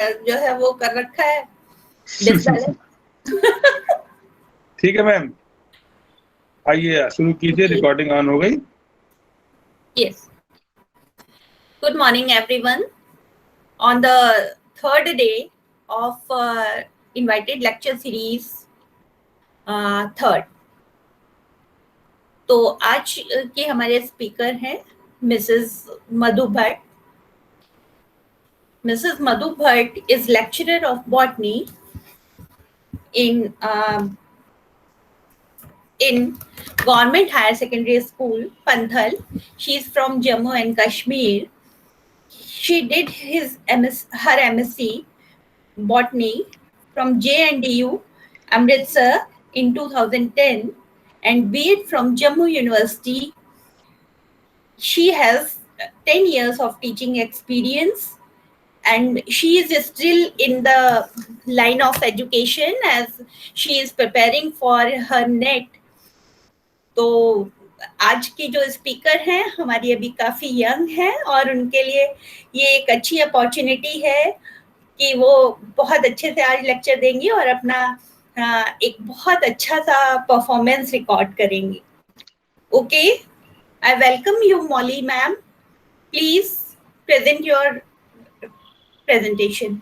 जो है वो कर रखा है डिसबैलेंस। ठीक है मैम, आइए शुरू कीजिए। रिकॉर्डिंग ऑन हो गई। Yes, good morning everyone. On the third day of invited lecture series third, तो आज के हमारे स्पीकर हैं Mrs Madhu Bhatt. Mrs. Madhu Bhatt is lecturer of botany in Government Higher Secondary School, Panthal. She is from Jammu and Kashmir. She did her MSc botany from JNDU, Amritsar in 2010 and B.Ed from Jammu University. She has 10 years of teaching experience and she is still in the line of education as she is preparing for her NET. तो आज की जो speaker हैं हमारी अभी काफी young हैं और उनके लिए ये एक अच्छी अपॉर्चुनिटी है कि वो बहुत अच्छे से आज लेक्चर देंगी और अपना एक बहुत अच्छा सा परफॉर्मेंस रिकॉर्ड करेंगी। Okay, I welcome you Molly ma'am, please present your presentation.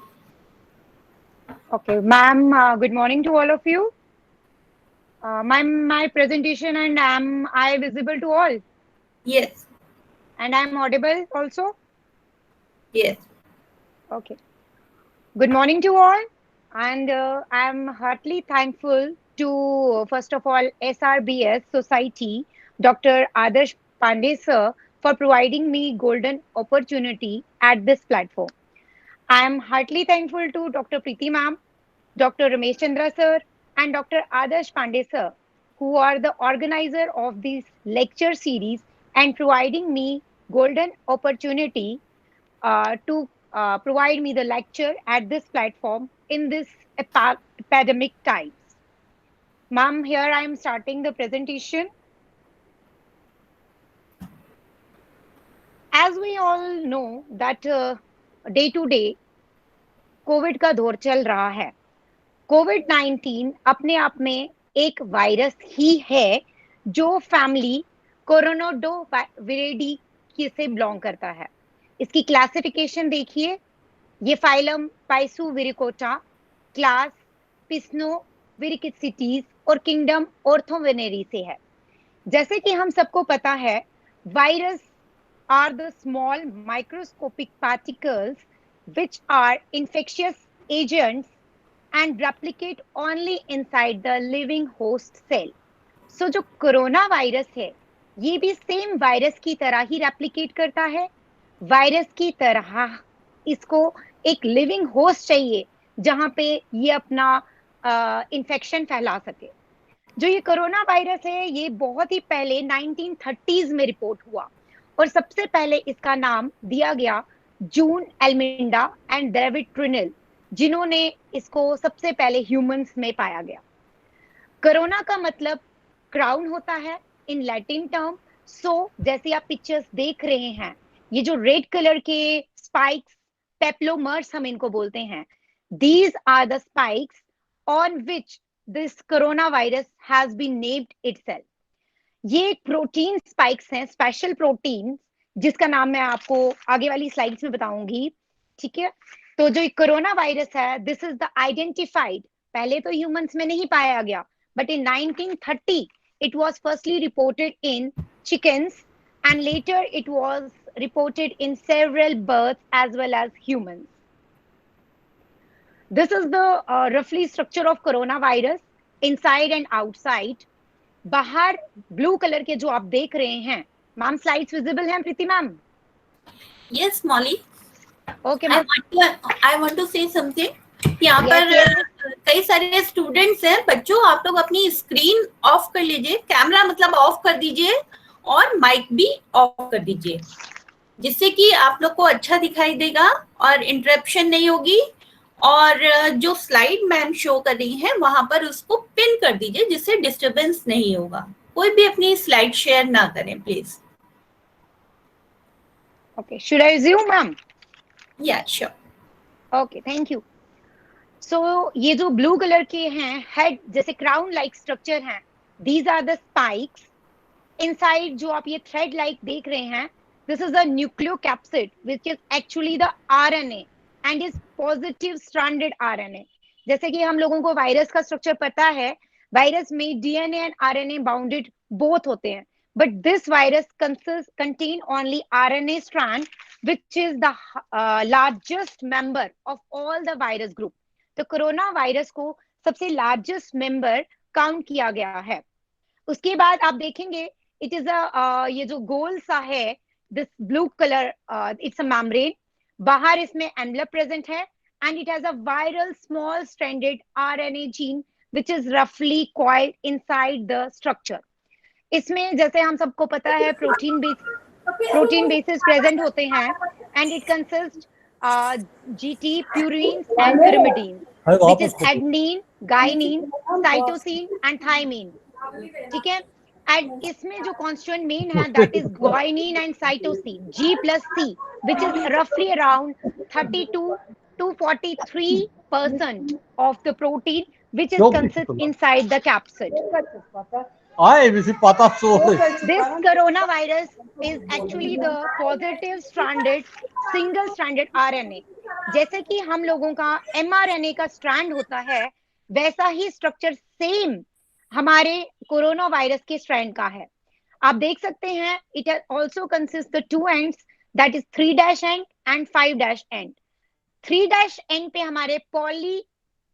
Okay, ma'am, good morning to all of you. My presentation, and am I visible to all? Yes. And I am audible also? Yes. Okay. Good morning to all, and I am heartily thankful to, first of all, SRBS Society, Dr. Adarsh Pandey sir, for providing me golden opportunity at this platform. I am heartily thankful to Dr. Preeti ma'am, Dr. Ramesh Chandra sir, and Dr. Adarsh Pandey sir, who are the organizer of this lecture series and providing me golden opportunity to provide me the lecture at this platform in this pandemic times. Ma'am, here I am starting the presentation. As we all know that day to day Covid का दौर चल रहा है। कोविड-19 अपने आप में एक virus ही है जो फैमिली कोरोनाडोविरिडी से बिलोंग करता है। इसकी क्लासिफिकेशन देखिए, ये फाइलम पाइसुविरिकोटा, क्लास पिस्नोविरिकिसिटीज और किंगडम ऑर्थोवेनेरी से है। जैसे कि हम सबको पता है, virus are the small microscopic particles which are infectious agents and replicate only inside the living host cell. So जो कोरोना वायरस है, ये भी सेम वायरस की तरह ही रेप्लिकेट करता है। वायरस की तरह इसको एक लिविंग होस्ट चाहिए जहां पे ये अपना इन्फेक्शन फैला सके। जो ये कोरोना वायरस है, ये बहुत ही पहले 1930s में रिपोर्ट हुआ और सबसे पहले इसका नाम दिया गया जून एल्मिंडा एंड डेविड ट्रिनल, जिन्होंने इसको सबसे पहले ह्यूमंस में पाया गया। कोरोना का मतलब क्राउन होता है इन लैटिन टर्म। सो जैसे आप पिक्चर्स देख रहे हैं, ये जो रेड कलर के स्पाइक्स, पेप्लोमर्स हम इनको बोलते हैं, these are the spikes on which this corona virus has been named itself. ये एक प्रोटीन स्पाइक्स हैं, स्पेशल प्रोटीन, जिसका नाम मैं आपको आगे वाली स्लाइड्स में बताऊंगी। ठीक है, तो जो कोरोना वायरस है, दिस इज द आइडेंटिफाइड, पहले तो ह्यूमंस में नहीं पाया गया, but in 1930 it was firstly reported in chickens and later it was reported in several birds as well as humans. This is the रफली structure of corona virus inside and outside. बाहर blue colour के जो आप देख रहे हैं, ma'am slides visible हैं Preeti ma'am? Yes Molly. Okay, I want to say something. यहाँ पर कई सारे स्टूडेंट्स हैं। बच्चों, आप लोग अपनी स्क्रीन ऑफ कर लीजिए, कैमरा मतलब ऑफ कर दीजिए और माइक भी ऑफ कर दीजिए, जिससे कि आप लोग को अच्छा दिखाई देगा और इंटरप्शन नहीं होगी। और जो स्लाइड मैम शो कर रही हैं वहां पर उसको पिन कर दीजिए, जिससे डिस्टरबेंस नहीं होगा। कोई भी अपनी स्लाइड शेयर ना करें please. Okay, should I resume ma'am? Yeah sure. Okay, thank you. So ये जो ब्लू कलर के हैं हेड जैसे क्राउन लाइक स्ट्रक्चर हैं, these are the spikes. Inside जो आप ये थ्रेड लाइक देख रहे हैं, this is a nucleocapsid which is actually the RNA and is positive stranded RNA. जैसे कि हम लोगों को वायरस का स्ट्रक्चर पता है, वायरस में DNA and RNA bounded both होते हैं, but this virus contain only RNA strand which is the largest member of all the virus group। तो कोरोना वायरस को सबसे लार्जेस्ट मेंबर काउंट किया गया है। उसके बाद आप देखेंगे इट इज अ ये जो गोल सा है, this blue colour, it's a membrane. बाहर इसमें एनवेलप प्रेजेंट है and it has a viral small stranded RNA gene which is रफली कॉइल्ड इनसाइड द स्ट्रक्चर। इसमें जैसे हम सबको पता है प्रोटीन बेसिस प्रेजेंट होते हैं and it consist GT purine and pyrimidine which is adenine, guanine, cytosine and thymine। ठीक है। एंड इसमें जो कॉन्स्टिट्यूएंट मेन है that is guanine and cytosine, G+C, which is roughly around 32 to 43% of the protein which is consist inside the capsid। This coronavirus is actually the positive stranded single stranded RNA। जैसे कि हम लोगों का mRNA का strand होता है, वैसा ही structure same हमारे कोरोना वायरस के स्ट्रैंड का है। आप देख सकते हैं it also consist the two ends, that is 3' and and 5' and. 3' and पे हमारे पॉली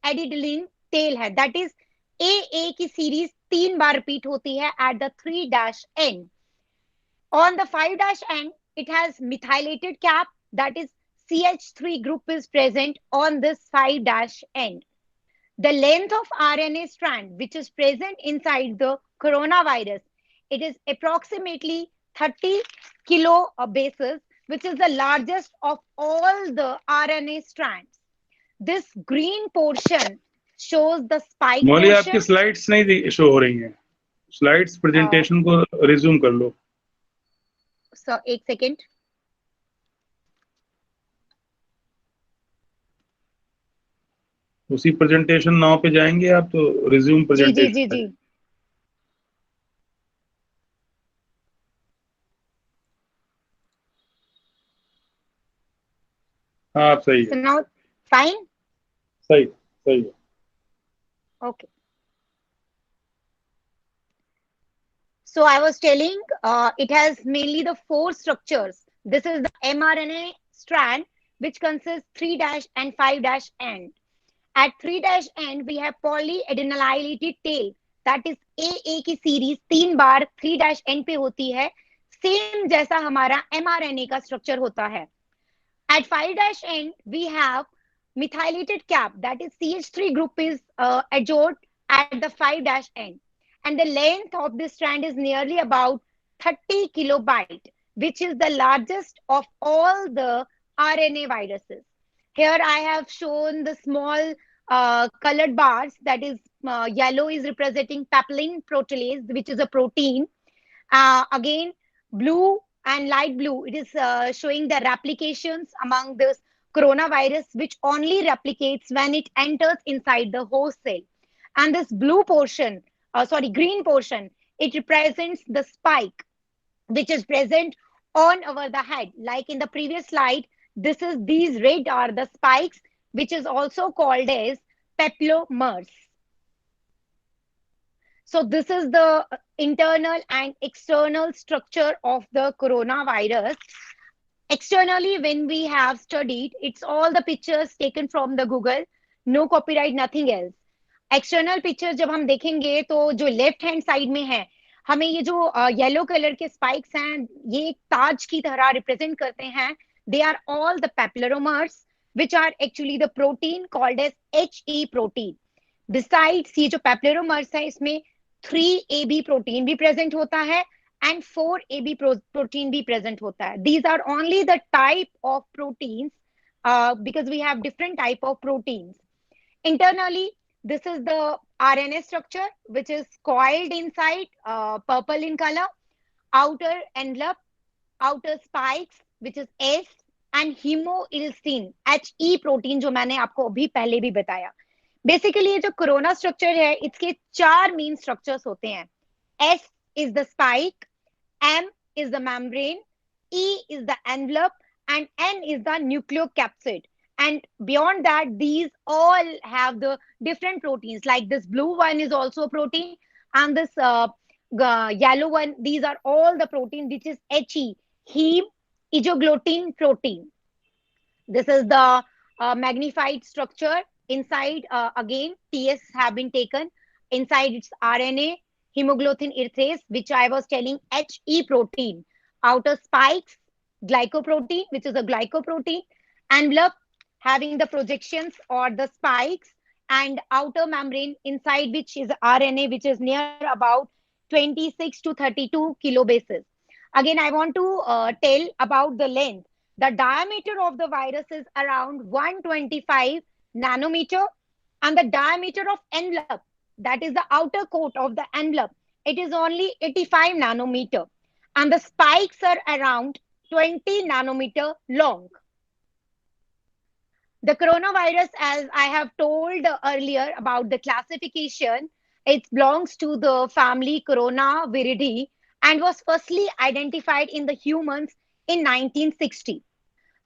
एडिडिलिन टेल है, दैट इज ए की सीरीज 3 बार रिपीट होती है at the 3' and. On the 5' and it has methylated cap, that is CH3 group is present on this 5' end। The length of RNA strand which is present inside the coronavirus, it is approximately 30 kilobases, which is the largest of all the RNA strands। This green portion shows the spike मौली आपकी portion। Slides नहीं show हो रही हैं, slides presentation को resume कर लो। So एक second. उसी presentation now पे जाएंगे आप, तो रिज्यूम जी प्रेजेंटेशन। जी जी जी। हाँ सही So है, now fine। सही सही है। Okay। So I was telling, it has mainly the 4 structures। This is the mRNA strand which consists 3' and 5' end। At 3' end we have polyadenylated tail, that is AA की series 3 बार 3' end पे होती है, same जैसा हमारा mRNA का structure होता है। At 5' end we have methylated cap, that is CH3 group is adjoined at the 5' end, and the length of this strand is nearly about 30 kilobyte, which is the largest of all the RNA viruses। Here I have shown the small colored bars, that is yellow is representing papain proteinase, which is a protein। Again, blue and light blue, it is showing the replications among this coronavirus, which only replicates when it enters inside the host cell। And this blue portion, green portion, it represents the spike which is present on over the head. Like in the previous slide, these red are the spikes, which is also called as papillomas। So this is the internal and external structure of the coronavirus। Externally, when we have studied, it's all the pictures taken from the Google, no copyright, nothing else। External picture जब हम देखेंगे तो जो left hand side में है, हमें ये जो येलो कलर के स्पाइक्स हैं, ये एक ताज की तरह रिप्रेजेंट करते हैं। They are all the peplomers which are actually the protein called as HE protein. Besides ये जो पेपिलोमर्स है, इसमें 3AB प्रोटीन भी प्रेजेंट होता है एंड 4AB प्रोटीन भी प्रेजेंट होता है। These are only the type of proteins because we have different type of proteins। Internally, this is the RNA structure which is coiled inside, purple in color, outer envelope, outer spikes which is S and haemolysin HE protein, जो मैंने आपको अभी पहले भी बताया। Basically ये जो corona structure है, इसके 4 मेन स्ट्रक्चर्स होते हैं। S is the spike, M is the membrane, E is the envelope, and N is the nucleocapsid. And beyond that, these all have the different proteins. Like this blue one is also a protein, and this yellow one. These are all the protein, which is HE, heme isoglutine protein. This is the magnified structure. Inside, again, TS have been taken. Inside its RNA, hemoglobin erythrase, which I was telling, HE protein. Outer spikes, glycoprotein, which is a glycoprotein. Envelope, having the projections or the spikes. And outer membrane, inside which is RNA, which is near about 26 to 32 kilobases. Again, I want to tell about the length. The diameter of the virus is around 125 nanometer, and the diameter of envelope, that is the outer coat of the envelope, it is only 85 nanometer, and the spikes are around 20 nanometer long. The coronavirus, as I have told earlier about the classification, it belongs to the family Coronaviridae and was firstly identified in the humans in 1960.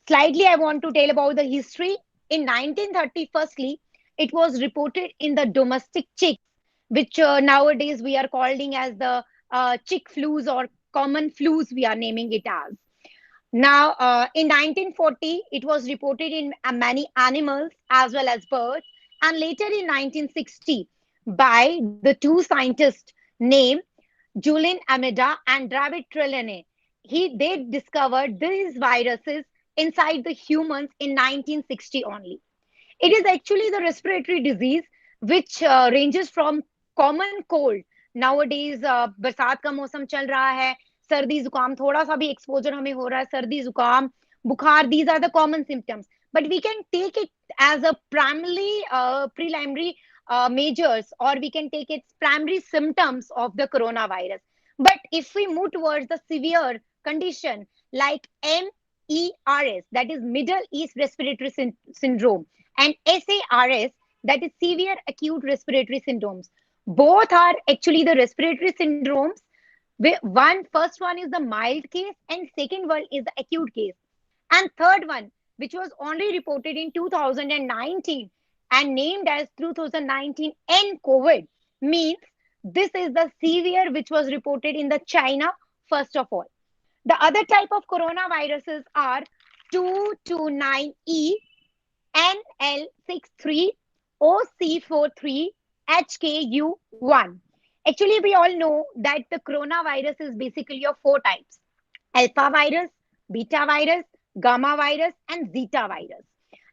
Slightly, I want to tell about the history. In 1930, firstly, it was reported in the domestic chicks, which nowadays we are calling as the chick flus or common flus, we are naming it as. Now, in 1940, it was reported in many animals as well as birds, and later in 1960, by the two scientists named Julian Amida and David Trelawney. They discovered these viruses inside the humans in 1960 only. It is actually the respiratory disease which ranges from common cold. Nowadays, बरसात का मौसम चल रहा है, सर्दी जुकाम, थोड़ा सा भी एक्सपोजर हमें हो रहा है, सर्दी जुकाम, बुखार, these are the common symptoms. But we can take it as a primarily preliminary measures, or we can take its primary symptoms of the coronavirus. But if we move towards the severe condition like MERS, that is Middle East Respiratory Syndrome, and SARS, that is Severe Acute Respiratory Syndromes, both are actually the respiratory syndromes. First one is the mild case, and second one is the acute case. And third one, which was only reported in 2019 and named as 2019 nCoV, means this is the severe which was reported in the China first of all. The other type of coronaviruses are 229E, NL63, OC43, HKU1. Actually, we all know that the coronavirus is basically of 4 types: alpha virus, beta virus, gamma virus, and zeta virus.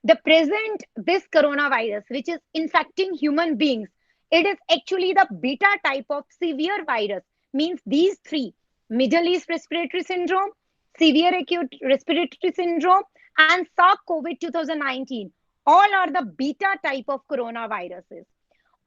This coronavirus, which is infecting human beings, it is actually the beta type of severe virus, means these 3: Middle East Respiratory Syndrome, Severe Acute Respiratory Syndrome, and SARS-CoV 2019. All are the beta type of coronaviruses.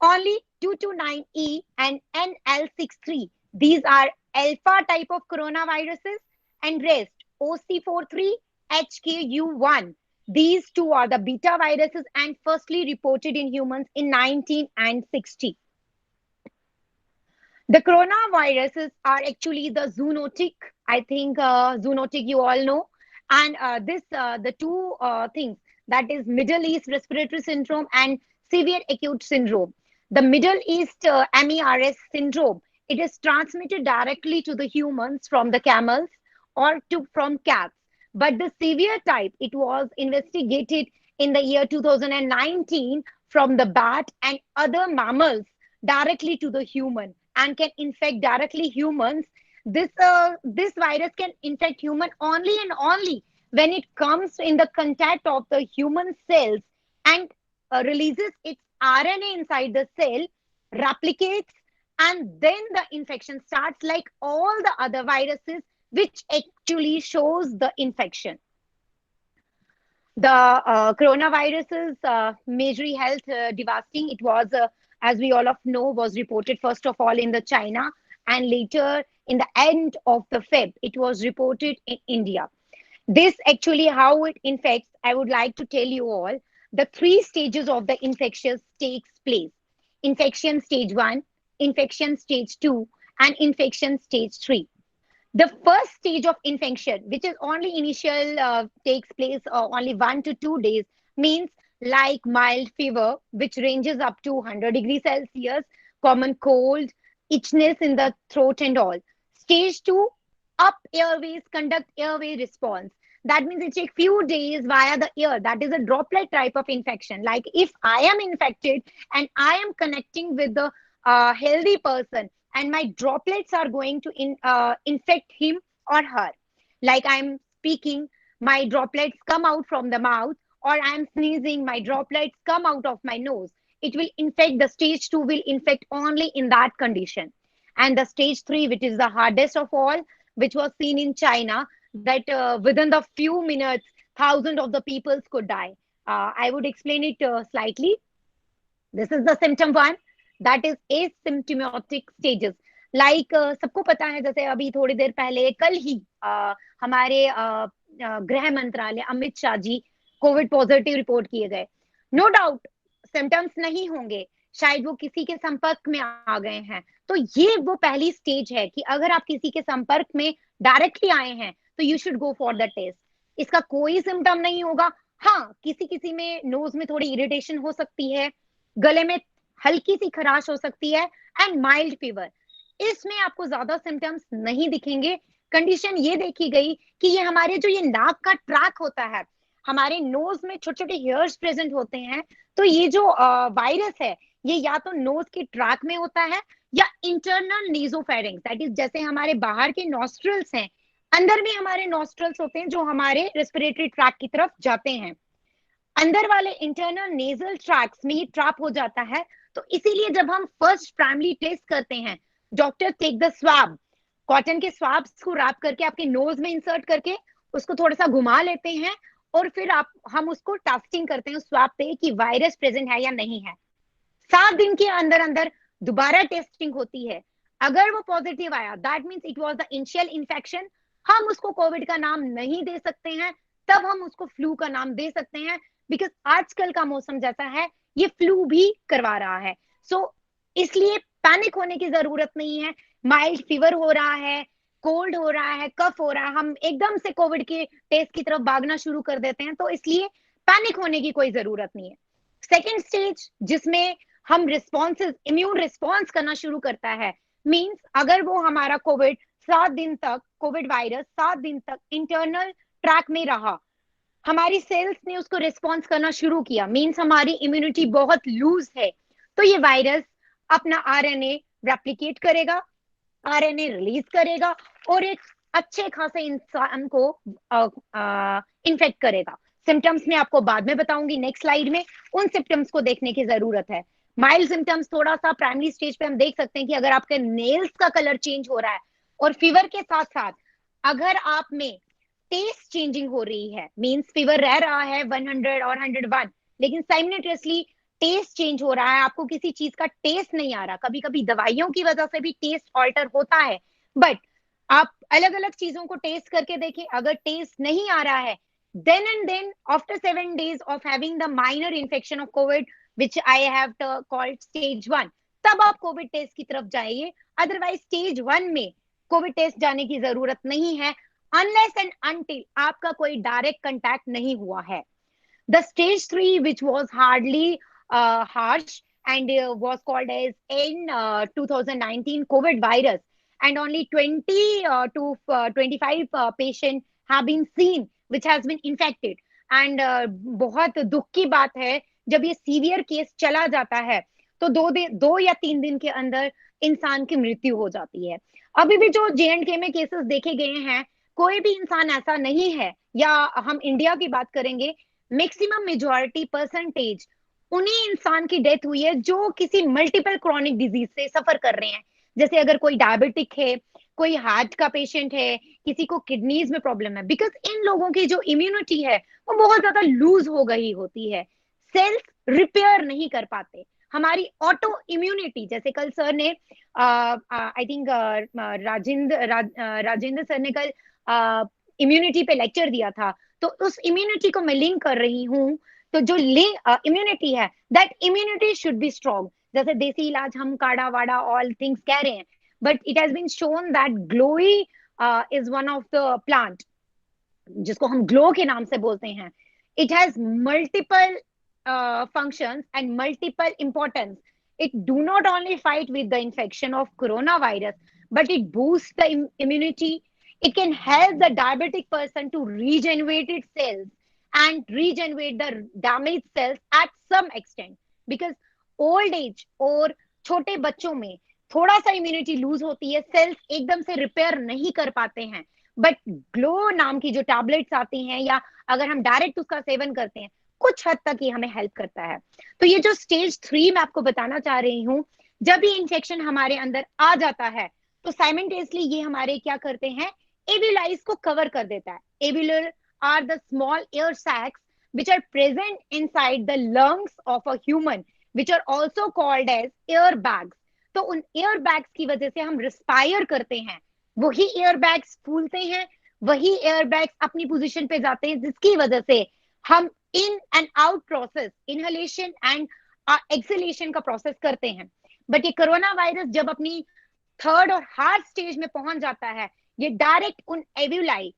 Only 229E and NL63, these are alpha type of coronaviruses, and rest OC43, HKU1. These 2 are the beta viruses and firstly reported in humans in 1960. The coronaviruses are actually the zoonotic. I think zoonotic you all know. And the 2 things, that is Middle East Respiratory Syndrome and Severe Acute Syndrome. The Middle East MERS syndrome, it is transmitted directly to the humans from the camels or from cats. But the severe type, it was investigated in the year 2019 from the bat and other mammals directly to the human and can infect directly humans. This virus can infect human only and only when it comes in the contact of the human cells and releases its RNA inside the cell, replicates, and then the infection starts, like all the other viruses, which actually shows the infection. The coronavirus is majorly health devastating. It was, as we all of know, was reported first of all in the China, and later in the end of the Feb, it was reported in India. This actually how it infects. I would like to tell you all the 3 stages of the infectious takes place: infection stage 1, infection stage 2, and infection stage 3. The first stage of infection, which is only initial, takes place only 1 to 2 days, means like mild fever, which ranges up to 100 degrees Celsius, common cold, itchiness in the throat and all. Stage 2, up airways, conduct airway response. That means it takes few days via the air. That is a droplet type of infection. Like if I am infected and I am connecting with the healthy person, and my droplets are going to infect him or her. Like I'm speaking, my droplets come out from the mouth, or I'm sneezing, my droplets come out of my nose. It will infect, the stage 2 will infect only in that condition. And the stage 3, which is the hardest of all, which was seen in China, that within the few minutes, thousands of the peoples could die. I would explain it slightly. This is the symptom 1, that is asymptomatic stages. Like सबको पता है, जैसे अभी थोड़ी देर पहले कल ही हमारे गृह मंत्रालय Amit Shah ji Covid positive report किए गए. नो डाउट सिम्टम्स नहीं होंगे, शायद वो किसी के संपर्क में आ गए हैं. तो ये वो पहली स्टेज है कि अगर आप किसी के संपर्क में डायरेक्टली आए हैं तो you should go for the test. इसका कोई सिम्टम नहीं होगा. हाँ, किसी किसी में नोज में थोड़ी इरिटेशन हो सकती है, गले में हल्की सी खराश हो सकती है, एंड माइल्ड फीवर. इसमें आपको ज्यादा सिम्टम्स नहीं दिखेंगे. कंडीशन ये देखी गई कि ये हमारे जो ये नाक का ट्रैक होता है, हमारे नोज में छोटे छोटे हेयर्स प्रेजेंट होते हैं. तो ये जो वायरस है, ये या तो नोज के ट्रैक में होता है या इंटरनल नेजोफेरिंग्स, दैट इज जैसे हमारे बाहर के नॉस्ट्रल्स हैं, अंदर भी हमारे नॉस्ट्रल्स होते हैं जो हमारे रेस्पिरेटरी ट्रैक की तरफ जाते हैं. अंदर वाले इंटरनल नेजल ट्रैक्स में ये ट्रैप हो जाता है. तो इसीलिए जब हम फर्स्ट प्राइमरी टेस्ट करते हैं, doctor take the swab, cotton के स्वाब्स को रैप करके आपके नोज में इंसर्ट करके उसको थोड़ा सा घुमा लेते हैं, और फिर हम उसको टेस्टिंग करते हैं स्वाब पे कि वायरस प्रेजेंट है या नहीं है. 7 दिन के अंदर अंदर दोबारा टेस्टिंग होती है. अगर वो पॉजिटिव आया, that means it was the initial infection. हम उसको कोविड का नाम नहीं दे सकते हैं, तब हम उसको फ्लू का नाम दे सकते हैं, बिकॉज आजकल का मौसम जैसा है ये फ्लू भी करवा रहा है. सो इसलिए पैनिक होने की जरूरत नहीं है. माइल्ड फीवर हो रहा है, कोल्ड हो रहा है, कफ हो रहा है, हम एकदम से कोविड के टेस्ट की तरफ भागना शुरू कर देते हैं. तो इसलिए पैनिक होने की कोई जरूरत नहीं है. सेकेंड स्टेज जिसमें हम रिस्पॉन्सेज, इम्यून रिस्पॉन्स करना शुरू करता है, मीन्स अगर वो हमारा कोविड 7 दिन तक, कोविड वायरस 7 दिन तक इंटरनल ट्रैक में रहा, हमारी सेल्स ने उसको रिस्पॉन्स करना शुरू किया, मीन्स हमारी इम्यूनिटी बहुत लूज है, तो ये वायरस अपना आरएनए रेप्लिकेट करेगा, आरएनए रिलीज करेगा और एक अच्छे खासे इंसान को इन्फेक्ट करेगा. सिम्टम्स में आपको बाद में बताऊंगी नेक्स्ट स्लाइड में. उन सिम्टम्स को देखने की जरूरत है. माइल्ड सिम्टम्स थोड़ा सा प्राइमरी स्टेज पे हम देख सकते हैं कि अगर आपके नेल्स का कलर चेंज हो रहा है, और फीवर के साथ साथ अगर आप में टेस्ट चेंजिंग हो रही है, मींस फीवर रह रहा है 100 और 101, लेकिन साइमल्टेनियसली टेस्ट चेंज हो रहा है, आपको किसी चीज का टेस्ट नहीं आ रहा. कभी कभी दवाइयों की वजह से भी टेस्ट ऑल्टर होता है, बट आप अलग अलग चीजों को टेस्ट करके देखें. अगर टेस्ट नहीं आ रहा है, then and then after 7 days of having the minor infection of COVID, which I have called stage 1, तब आप कोविड टेस्ट की तरफ जाइए. अदरवाइज स्टेज 1 में कोविड टेस्ट जाने की जरूरत नहीं है, अनलेस एंड अनटिल आपका कोई डायरेक्ट कंटैक्ट नहीं हुआ है. The stage 3, which was hardly harsh and was called as in 2019 COVID virus, and only 20 to 25 patients have been seen which has been infected. And बहुत दुख की बात है, जब ये सीवियर केस चला जाता है तो 2 या 3 दिन के अंदर इंसान की मृत्यु हो जाती है. अभी भी जो J&K में केसेस देखे गए हैं, कोई भी इंसान ऐसा नहीं है, या हम इंडिया की बात करेंगे, मैक्सिमम मेजॉरिटी परसेंटेज उन्हीं इंसान की डेथ हुई है जो किसी मल्टीपल क्रॉनिक डिजीज से सफर कर रहे हैं. जैसे अगर कोई डायबिटिक है, कोई हार्ट का पेशेंट है, किसी को किडनीज में प्रॉब्लम है, बिकॉज इन लोगों की जो इम्यूनिटी है वो बहुत ज्यादा लूज हो गई होती है, सेल्स रिपेयर नहीं कर पाते. हमारी ऑटो इम्यूनिटी, जैसे कल सर ने आई थिंक राजेंद्र सर ने कल इम्यूनिटी पे लेक्चर दिया था, तो उस इम्यूनिटी को मैं लिंक कर रही हूँ। तो जो इम्यूनिटी है, that immunity should be strong. जैसे देसी इलाज हम काढ़ा वाड़ा ऑल थिंग्स कह रहे हैं, but it has been shown that giloy is one of the plant जिसको हम ग्लो के नाम से बोलते हैं। It has multiple functions and multiple importance. It do not only fight with the infection of coronavirus, but it boosts the immunity. It can help the diabetic person to regenerate its cells and regenerate the damaged cells at some extent. Because old age और छोटे बच्चों में थोड़ा सा immunity loose होती है, sales एकदम से रिपेयर नहीं कर पाते हैं। बट ग्लो नाम की जो टैबलेट्स आती हैं, या अगर हम डायरेक्ट उसका सेवन करते हैं, कुछ हद तक ये हमें हेल्प करता है। तो ये जो स्टेज 3 मैं आपको बताना चाह रही हूँ, जब ये इन्फेक्शन हमारे अंदर आ जाता है तो साइमल्टेनियसली ये हमारे क्या करते हैं, एविलाइज को कवर कर देता है। Alveoli are the small air sacs which are present inside the lungs of a human, which are also called as air bags. तो उन एयर बैग्स की वजह से हम रिस्पायर करते हैं, वही एयर बैग्स फूलते हैं, वही एयर बैग्स अपनी पोजीशन पे जाते हैं, जिसकी वजह से हम in and out process, inhalation and exhalation का प्रोसेस करते हैं। बट ये कोरोना वायरस जब अपनी थर्ड और हार्ड स्टेज में पहुंच जाता है, ये डायरेक्ट उन एविलाई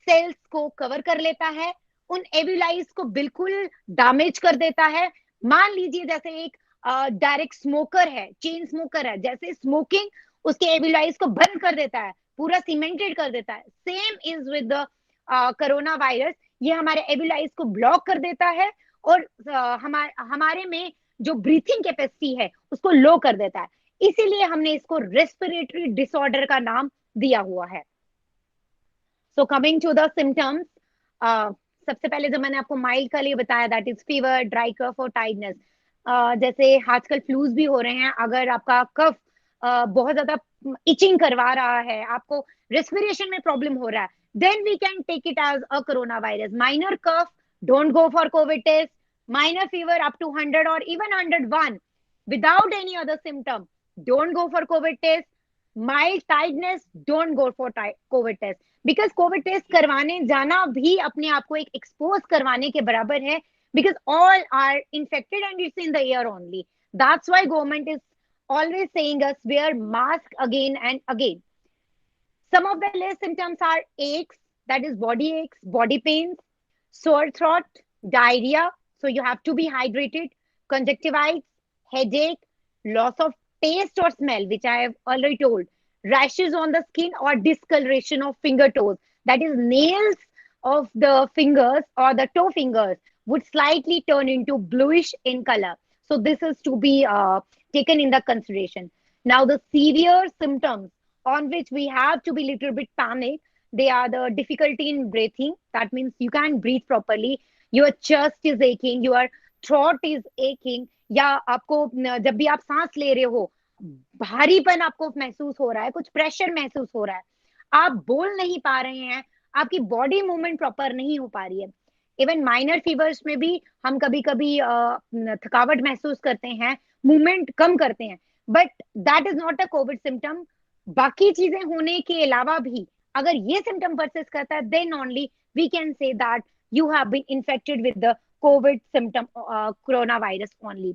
सेल्स को कवर कर लेता है, उन एविलाइज को बिल्कुल डैमेज कर देता है। मान लीजिए जैसे एक डायरेक्ट स्मोकर है, चेन स्मोकर है, जैसे स्मोकिंग उसके एविलाइज को बंद कर देता है, पूरा सीमेंटेड कर देता है। Same is with the corona virus, ये हमारे एविलाइज को ब्लॉक कर देता है और हमारे में जो ब्रीथिंग कैपेसिटी है उसको लो कर देता है। इसीलिए हमने इसको रेस्पिरेटरी डिसऑर्डर का नाम दिया हुआ है। So coming to the symptoms, सबसे पहले जो मैंने आपको माइल्ड का लिए बताया, that is fever, dry cough और टाइटनेस। जैसे आजकल फ्लूज भी हो रहे हैं, अगर आपका कफ बहुत ज्यादा इचिंग करवा रहा है, आपको रेस्पिरेशन में प्रॉब्लम हो रहा है, then we can take it as a coronavirus. Minor cough, don't go for COVID test. Minor fever up to 100 or even 101 without any other symptom, don't go for COVID test. Mild tiredness, don't go for COVID test. Because COVID test करवाने जाना भी अपने आप को एक expose करवाने के बराबर है, because all are infected and it's in the air only. That's why government is always saying us wear mask again and again. Some of the less symptoms are aches, that is body aches, body pains, sore throat, diarrhea, so you have to be hydrated, conjunctivitis, headache, loss of taste or smell, which I have already told, rashes on the skin or discoloration of finger toes, that is nails of the fingers or the toe fingers would slightly turn into bluish in color. So this is to be taken in the consideration. Now the severe symptoms on which we have to be little bit panic, they are the difficulty in breathing, that means you can't breathe properly, your chest is aching, your throat is aching, या आपको जब भी आप सांस ले रहे हो भारीपन आपको महसूस हो रहा है, कुछ प्रेशर महसूस हो रहा है, आप बोल नहीं पा रहे हैं, आपकी बॉडी मूवमेंट प्रॉपर नहीं हो पा रही है। इवन माइनर फीवर्स में भी हम कभी कभी थकावट महसूस करते हैं, मूवमेंट कम करते हैं, but that is not a Covid symptom. बाकी चीजें होने के अलावा भी अगर ये सिम्टम परसिस्ट करता है, then only we can say that you have been infected with the covid symptom corona virus only.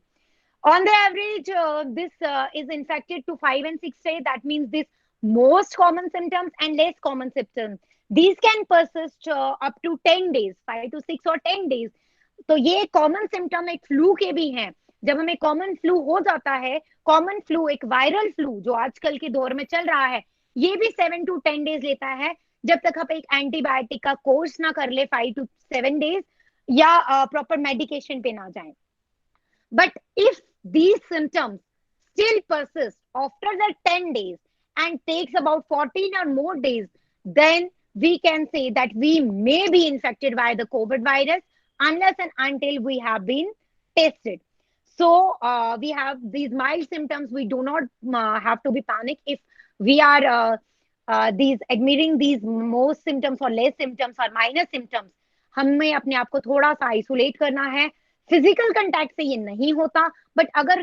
On the average, this is infected to 5 and 6 days. That means this most common symptoms and less common symptoms. These can persist up to 10 days, 5 to 6 or 10 days. तो ये common symptom एक flu के भी हैं। जब हमें common flu हो जाता है, कॉमन फ्लू एक वायरल फ्लू जो आजकल के दौर में चल रहा है, ये भी 7 to 10 डेज लेता है, जब तक आप एक एंटीबायोटिक का कोर्स ना कर ले 5 to 7 डेज या प्रॉपर मेडिकेशन पे ना जाएं. But if these symptoms still persist after the 10 days and takes about 14 or more days, then we can say that we may be infected by the COVID virus unless and until we have been tested. So we have these mild symptoms. We do not have to be panic if we are these admitting these most symptoms or less symptoms or minor symptoms. हमें अपने आप को थोड़ा सा isolate करना है. Physical contact से ये नहीं होता, बट अगर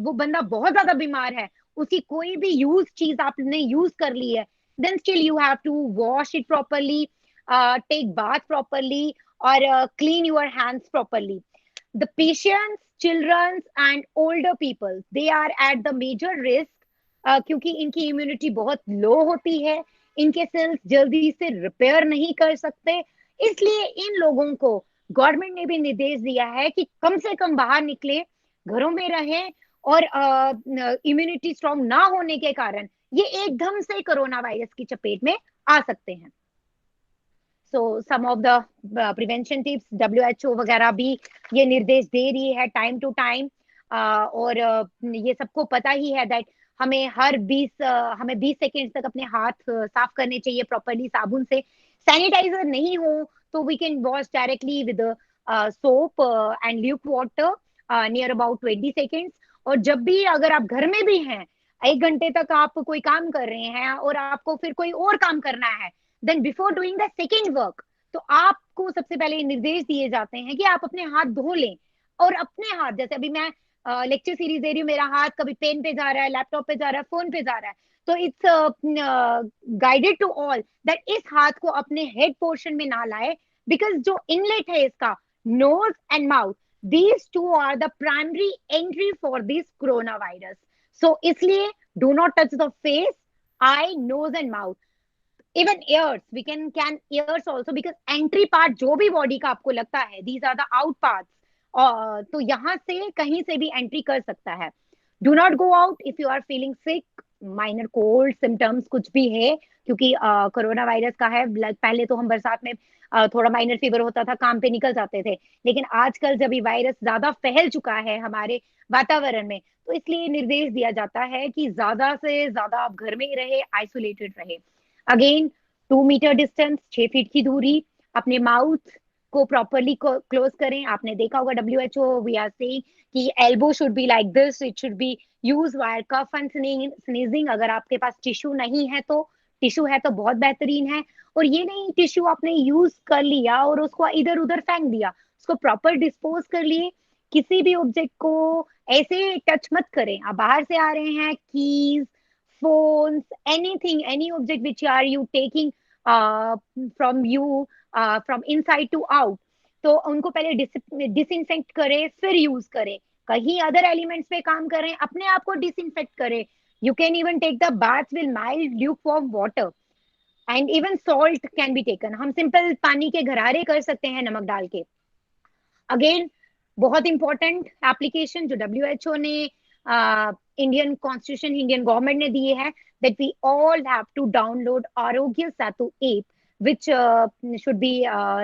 वो बंदा बहुत ज्यादा बीमार है, उसकी कोई भी यूज चीज आपने यूज कर ली है, then still you have to wash it properly, take bath properly or clean your hands properly. The patients, children and older people, they are at the major risk क्योंकि इनकी इम्यूनिटी बहुत लो होती है, इनके सेल्स जल्दी से रिपेयर नहीं कर सकते, इसलिए इन लोगों को गवर्नमेंट ने भी निर्देश दिया है कि कम से कम बाहर निकले, घरों में रहें और इम्यूनिटी स्ट्रॉन्ग ना होने के कारण ये एकदम से कोरोना वायरस की चपेट में आ सकते हैं. So some of the prevention tips WHO वगैरह भी ये निर्देश दे रही है टाइम टू टाइम, और ये सबको पता ही है दैट हमें हर 20 सेकेंड तक अपने हाथ साफ करने चाहिए प्रॉपरली साबुन से. सैनिटाइजर नहीं हो तो we can wash directly with soap and luke water near about 20 seconds. और जब भी अगर आप घर में भी हैं, 1 घंटे तक आप कोई काम कर रहे हैं और आपको फिर कोई और काम करना है, then before doing the second work, तो आपको सबसे पहले निर्देश दिए जाते हैं कि आप अपने हाथ धो लें. और अपने हाथ, जैसे अभी मैं लेक्चर सीरीज दे रही हूँ, मेरा हाथ कभी पेन पे जा रहा है, लैपटॉप पे जा रहा है, फोन पे जा रहा है, तो it's guided to all that इस हाथ को अपने हेड पोर्शन में ना लाए, बिकॉज जो इनलेट है इसका, nose and mouth, these two are the primary entry for this coronavirus. So इसलिए do not touch the face, eye, nose and mouth. Even ears, we can ears also, because entry part जो भी body का आपको लगता है, these are the out parts. तो यहाँ से कहीं से भी एंट्री कर सकता है. Do not go out if you are feeling sick, minor cold symptoms कुछ भी है, क्योंकि कोरोना वायरस का है. पहले तो हम बरसात में थोड़ा माइनर फीवर होता था, काम पे निकल जाते थे, लेकिन आजकल जब ये वायरस ज्यादा फैल चुका है हमारे वातावरण में, तो इसलिए निर्देश दिया जाता है कि ज्यादा से ज्यादा आप घर में ही रहे, आइसोलेटेड रहे. अगेन 2 मीटर डिस्टेंस, 6 फीट की दूरी, अपने माउथ को प्रॉपरली क्लोज करें. आपने देखा होगा WHO वी आर सेइंग कि elbow should be like this, it should be use wire cough and sneezing. अगर आपके पास टिश्यू नहीं है तो, टिश्यू है तो बहुत बेहतरीन है. और ये नहीं टिश्यू आपने यूज कर लिया और उसको इधर उधर फेंक दिया, उसको प्रॉपर डिस्पोज कर लिए. किसी भी ऑब्जेक्ट को ऐसे टच मत करें. आप बाहर से आ रहे हैं, keys, phones, anything, any object which are you taking from you from inside to out, तो उनको पहले डिसइंफेक्ट करें, फिर यूज करें. कहीं अदर एलिमेंट्स पे काम कर रहे हैं, अपने आप को डिसइंफेक्ट करें. You can even take the bath with mild lukewarm water and even salt can be taken. हम सिंपल पानी के घरारे कर सकते हैं नमक डाल के. अगेन बहुत इंपॉर्टेंट एप्लीकेशन जो WHO ने, इंडियन कॉन्स्टिट्यूशन, इंडियन गवर्नमेंट ने दिए है, that we all have to download Arogya Setu app, which should be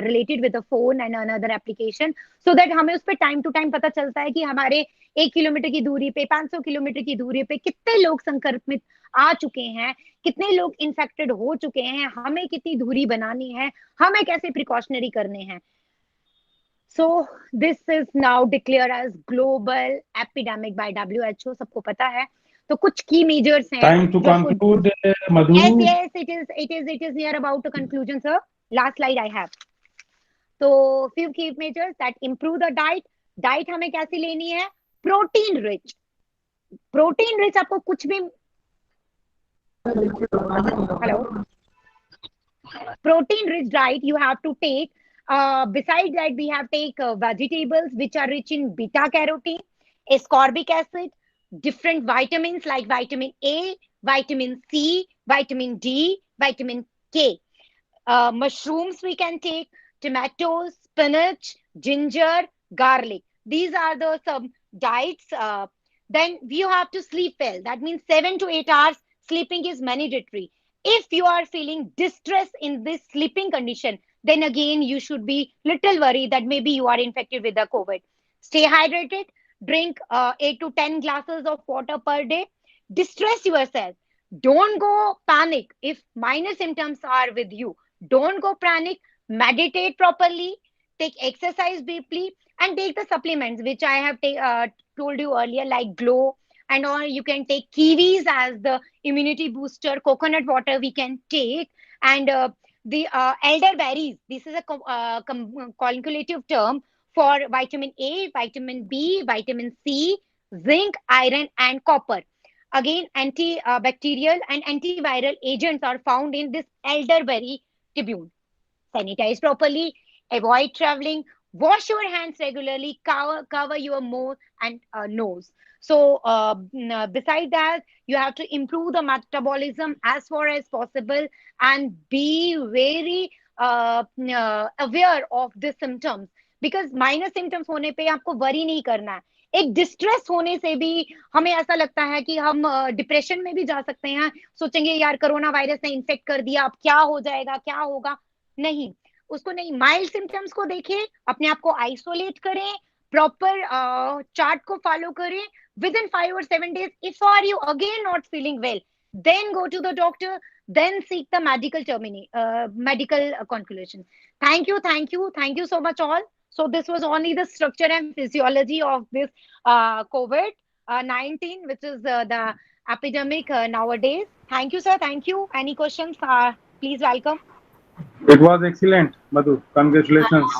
related with a phone and another application, so that हमें उस पर टाइम टू टाइम पता चलता है कि हमारे 1 किलोमीटर की दूरी पे, 500 किलोमीटर की दूरी पे कितने लोग संक्रमित आ चुके हैं, कितने लोग इन्फेक्टेड हो चुके हैं, हमें कितनी दूरी बनानी है, हमें कैसे प्रिकॉशनरी करने हैं. So this is now declared as global epidemic by WHO, सबको पता है. तो कुछ की मेजर्स हैं. Time to conclude, Madhu. Yes, it is near about to conclusion, sir. Last slide I have. तो few key measures that improve the diet. Diet हमें कैसी लेनी है? Protein rich. Protein rich आपको कुछ भी, hello, protein rich diet you have to take. Besides that, we have take vegetables which are rich in beta carotene, ascorbic acid, different vitamins like vitamin A, vitamin C, vitamin D, vitamin K. Mushrooms we can take, tomatoes, spinach, ginger, garlic. These are the some diets. Then you have to sleep well. That means 7 to 8 hours sleeping is mandatory. If you are feeling distress in this sleeping condition, then again you should be little worried that maybe you are infected with the COVID. Stay hydrated. Drink 8 to 10 glasses of water per day. Distress yourself. Don't go panic if minor symptoms are with you. Don't go panic. Meditate properly. Take exercise deeply and take the supplements which I have told you earlier, like Glow, and or you can take kiwis as the immunity booster. Coconut water we can take, and the elderberries. This is a calculative term for vitamin A, vitamin B, vitamin C, zinc, iron, and copper. Again, antibacterial and antiviral agents are found in this elderberry tribune. sanitize properly, avoid traveling, wash your hands regularly, cover your mouth and nose. So beside that, you have to improve the metabolism as far as possible and be very aware of the symptoms, because minor symptoms होने पे आपको worry नहीं करना है. एक distress होने से भी हमें ऐसा लगता है कि हम डिप्रेशन में भी जा सकते हैं, सोचेंगे यार कोरोना वायरस ने इन्फेक्ट कर दिया, अब क्या हो जाएगा, क्या होगा. नहीं, उसको नहीं, माइल्ड सिम्टम्स को देखें, अपने आप को आइसोलेट करें, प्रॉपर चार्ट को फॉलो करें. Within 5 or 7 days, if are you again not feeling well, then go to the doctor, then seek the medical conclusion. Thank you so much all. So this was only the structure and physiology of this COVID-19, which is the epidemic nowadays. Thank you, sir. Thank you. Any questions? Please welcome. It was excellent, Madhu. Congratulations.